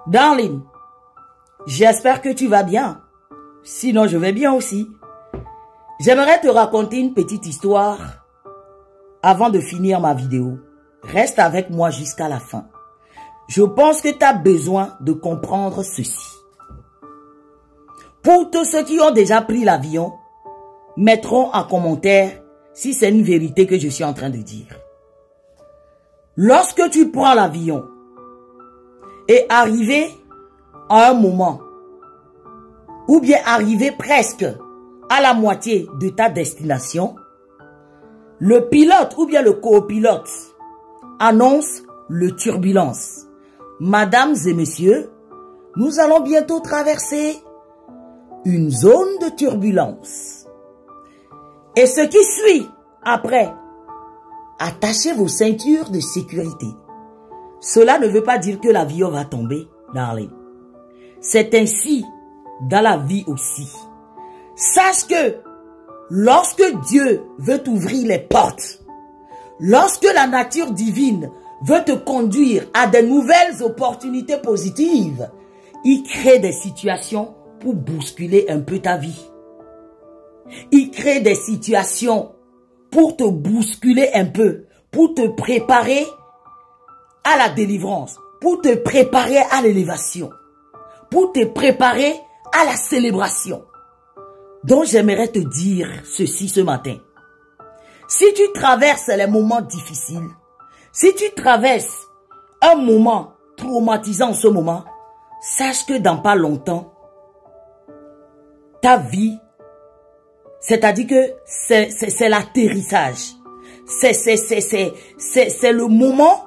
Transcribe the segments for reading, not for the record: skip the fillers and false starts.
Darling, j'espère que tu vas bien. Sinon, je vais bien aussi. J'aimerais te raconter une petite histoire avant de finir ma vidéo. Reste avec moi jusqu'à la fin. Je pense que tu as besoin de comprendre ceci. Pour tous ceux qui ont déjà pris l'avion, mettront en commentaire si c'est une vérité que je suis en train de dire. Lorsque tu prends l'avion et arrivé à un moment, ou bien arrivé presque à la moitié de ta destination, le pilote ou bien le copilote annonce le turbulence. Mesdames et messieurs, nous allons bientôt traverser une zone de turbulence. Et ce qui suit après, attachez vos ceintures de sécurité. Cela ne veut pas dire que l'avion va tomber, darling. C'est ainsi dans la vie aussi. Sache que lorsque Dieu veut t'ouvrir les portes, lorsque la nature divine veut te conduire à de nouvelles opportunités positives, il crée des situations pour bousculer un peu ta vie. Il crée des situations pour te bousculer un peu, pour te préparer à la délivrance, pour te préparer à l'élévation, pour te préparer à la célébration. Donc j'aimerais te dire ceci ce matin. Si tu traverses les moments difficiles, si tu traverses un moment traumatisant en ce moment, sache que dans pas longtemps, ta vie, c'est-à-dire que c'est l'atterrissage. C'est le moment,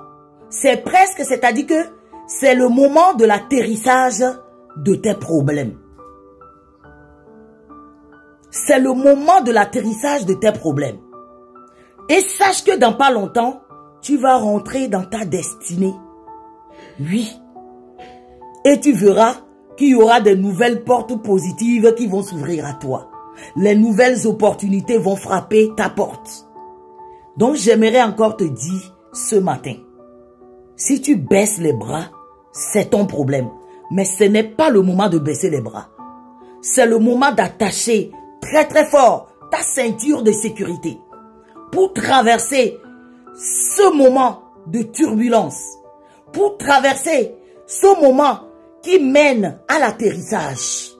c'est presque, c'est-à-dire que c'est le moment de l'atterrissage de tes problèmes. C'est le moment de l'atterrissage de tes problèmes. Et sache que dans pas longtemps, tu vas rentrer dans ta destinée. Oui. Et tu verras qu'il y aura de nouvelles portes positives qui vont s'ouvrir à toi. Les nouvelles opportunités vont frapper ta porte. Donc j'aimerais encore te dire ce matin, si tu baisses les bras, c'est ton problème. Mais ce n'est pas le moment de baisser les bras. C'est le moment d'attacher très très fort ta ceinture de sécurité pour traverser ce moment de turbulence, pour traverser ce moment qui mène à l'atterrissage.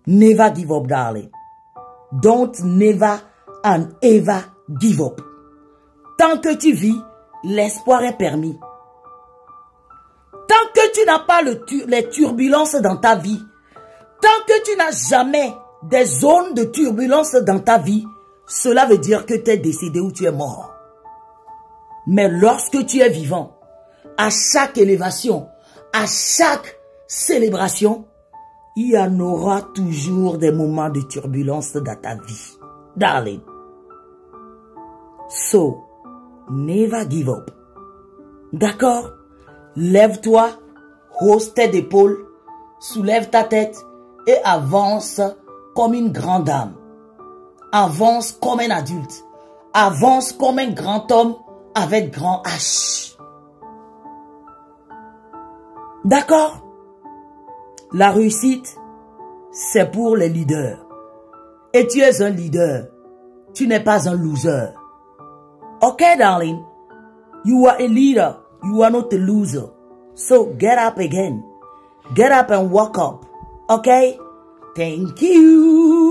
Never give up, darling. Don't never and ever give up. Tant que tu vis, l'espoir est permis. Tant que tu n'as pas les turbulences dans ta vie, tant que tu n'as jamais des zones de turbulence dans ta vie, cela veut dire que tu es décédé ou tu es mort. Mais lorsque tu es vivant, à chaque élévation, à chaque célébration, il y en aura toujours des moments de turbulence dans ta vie. Darling. So, never give up. D'accord? Lève-toi, hausse tes épaules, soulève ta tête et avance comme une grande dame. Avance comme un adulte. Avance comme un grand homme avec grand H. D'accord? La réussite, c'est pour les leaders. Et tu es un leader. Tu n'es pas un loser. Ok, darling? You are a leader. You are not a loser. So get up again. Get up and walk up. Okay? Thank you.